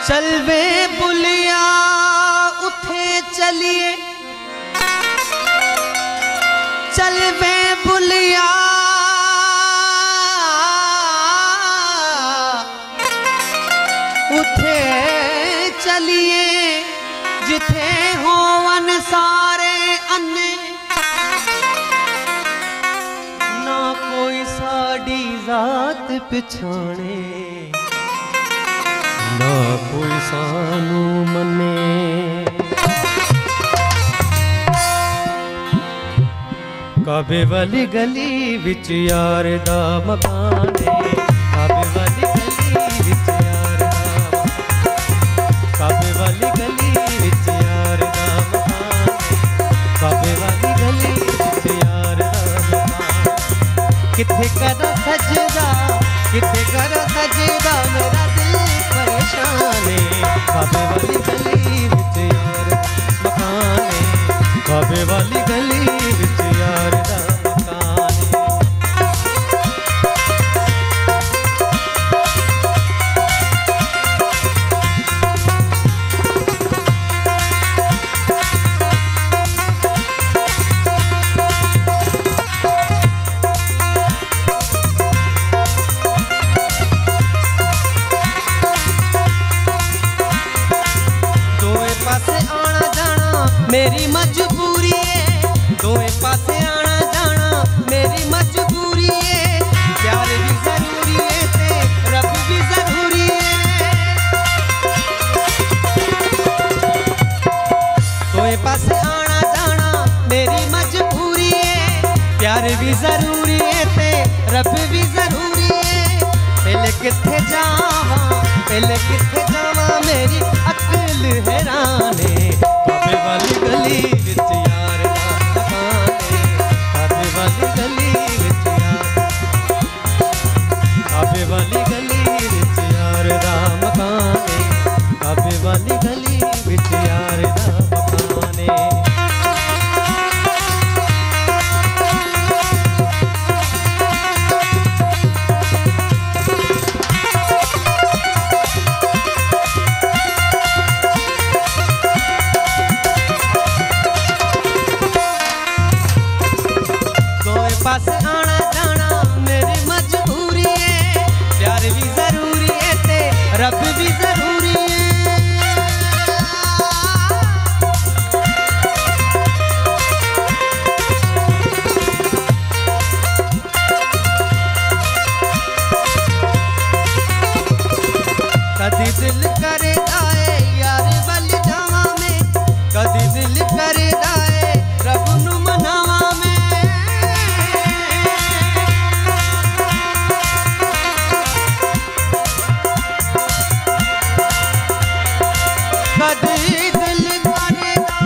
चल वे बुलिया उठे चलिए, चल वे बुलिया उठे चलिए, जिथे होवन सारे अन्ने, ना कोई साड़ी जात पिछाणे, ना कोई सानू मने। काबे वाली गली विच यार दा मकान है, काबे वाली गली विच यार दा, काबे वाली गली विच यार दा मकान है, काबे वाली गली विच यार दा मकान। किथे करा सजदा, किथे करा सजदा, मेरा दिल परेशान है। काबे वाली गली विच यार मकान है, काबे वाली गली विच यार दा मकान है। मेरी मजबूरी है, दोए पासे आना जाना मेरी मजबूरी है। प्यार भी जरूरी है ते रब भी जरूरी है। दोए पासे आना जाना मेरी मजबूरी है। प्यार भी जरूरी है ते रब भी जरूरी है। पहले किथे जावा, पहले किथे जावा, मेरी अकल हैरान है। काबे वाली गली विच यार दा मकान है, काबे वाली गली विच यार, काबे वाली गली विच यार दा मकान है, काबे वाली गली विच यार दा मकान है। पास आना जाना मेरी मजबूरी है। प्यार भी जरूरी है ते रब भी जरूरी है। कदी दिल करे दाए यार बल जावा में, कदी दिल करे दाए रब नू मनावा में। कदी दिल करेगा,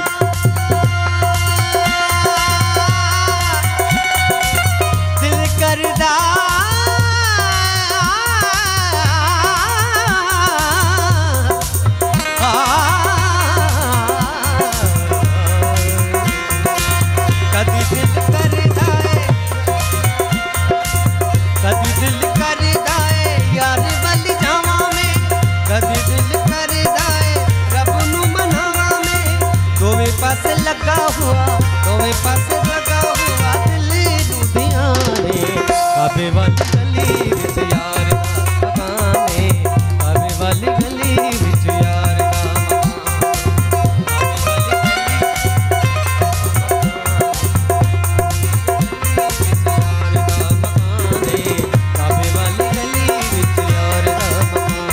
दिल करदा कदी दिल करदा है, कदी दिल करदा है यार बल जावा में, कदी दिल करदा है रब नू मनावा में। दोवे पासे लगा हुआ, दोवे पासे लगा हुआ दिल नू ध्यान है। काबे वाली गली विच यार दा मकान है, काबे वाली गली विच यार दा मकान, काबे वाली गली विच यार दा मकान।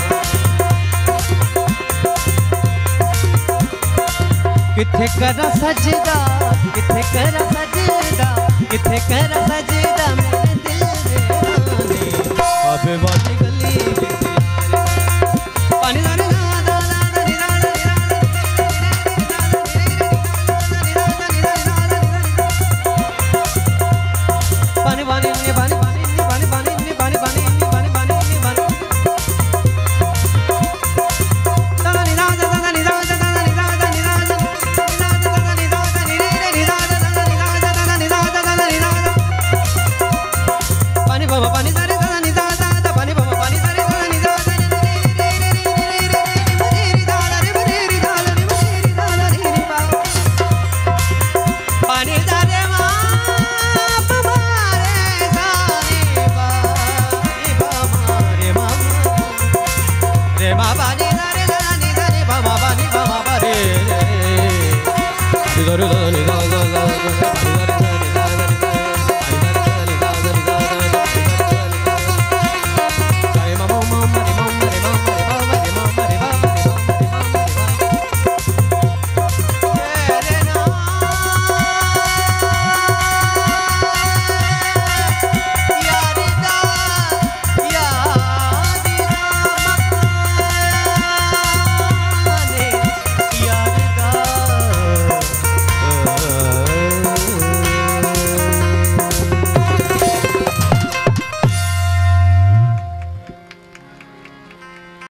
किथे करा सजदा, किथे करा सजदा, किथे करा सजदा, मेरे दिल दे राने। काबे वाली गली विच यार पानी दाने पानी पानी पानी पानी पानी पानी पानी पानी पानी पानी पानी गरदानी